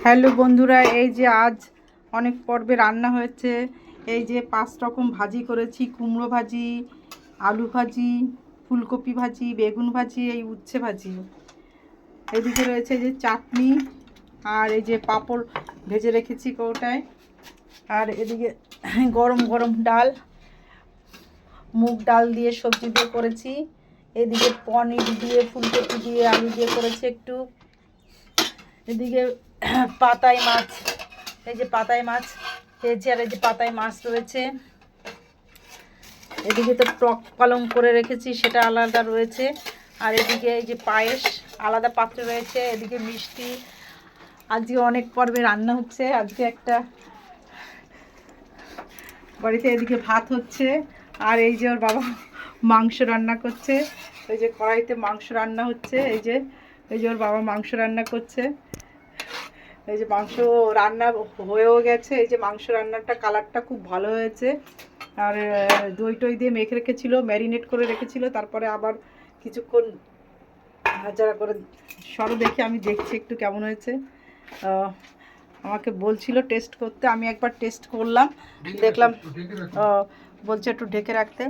Hello বন্ধুরা, এই যে আজ অনেক পর্বে রান্না হয়েছে। এই যে 5 রকম ভাজি করেছি: কুমড়ো ভাজি, আলু ভাজি, ফুলকপি ভাজি, বেগুন ভাজি, এই উচ্ছে ভাজি। এদিকে রয়েছে এই যে চাটনি, আর এই যে পাঁপড় ভেজে রেখেছি কৌটায়। আর এদিকে গরম গরম ডাল, মুগ ডাল দিয়ে সবজি দিয়ে করেছি। এদিকে পনির দিয়ে, ফুলকপি দিয়ে, আলু দিয়ে করেছি একটু। এদিকে পাতায় মাছ, এই যে পাতায় মাছ পেয়েছি, আর এই যে পাতায় মাছ রয়েছে। এদিকে তো টক পালং করে রেখেছি, সেটা আলাদা রয়েছে। আর এদিকে এই যে পায়েস আলাদা পাত্রে রয়েছে। এদিকে মিষ্টি। আজকে অনেক পর্বে রান্না হচ্ছে। আজকে একটা বাড়িতে এদিকে ভাত হচ্ছে, আর এই যে ওর বাবা মাংস রান্না করছে। এই যে কড়াইতে মাংস রান্না হচ্ছে। এই যে ওর বাবা মাংস রান্না করছে। এই যে মাংস রান্না হয়েও গেছে। এই যে মাংস রান্নাটা কালারটা খুব ভালো হয়েছে। আর দই টই দিয়ে মেখে রেখেছিল, ম্যারিনেট করে রেখেছিল। তারপরে আবার কিছুক্ষণ নাড়াচাড়া করে সরো দেখি, আমি দেখছি একটু কেমন হয়েছে। আমাকে বলছিল টেস্ট করতে, আমি একবার টেস্ট করলাম, দেখলাম বলছে একটু ঢেকে রাখতে।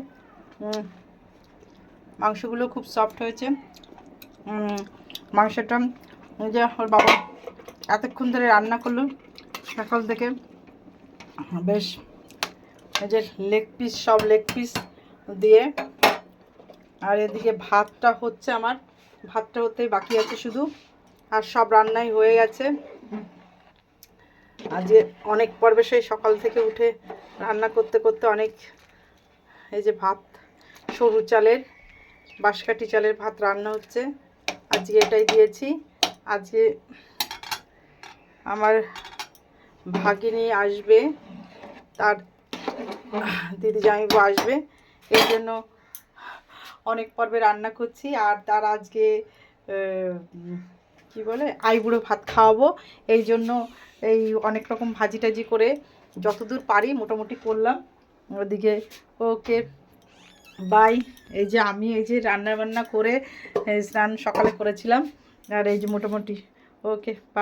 মাংসগুলো খুব সফট হয়েছে। মাংসটা যে ওর বাবা এতক্ষণ ধরে রান্না করলো সকাল থেকে, বেশ। এই যে লেগ পিস, সব লেগ পিস দিয়ে। আর এদিকে ভাতটা হচ্ছে আমার, ভাতটা হতেই বাকি আছে শুধু, আর সব রান্নাই হয়ে গেছে। আজকে অনেক পর্বে সেই সকাল থেকে উঠে রান্না করতে করতে অনেক। এই যে ভাত, সরু চালের, বাঁশকাঠি চালের ভাত রান্না হচ্ছে। আজকে এটাই দিয়েছি। আজকে আমার ভাগিনী আসবে, তার দিদি জামাইবাবু আসবে, এই জন্য অনেক পর্বে রান্না করছি। আর তার আজকে কি বলে আইবুড়ো ভাত খাওয়াবো, এই জন্য এই অনেক রকম ভাজি টাজি করে যতদূর পারি মোটামুটি করলাম। ওদিকে ওকে বাই। এই যে আমি এই যে রান্না বান্না করে স্নান সকালে করেছিলাম, আর এই যে মোটামুটি ওকে বাই।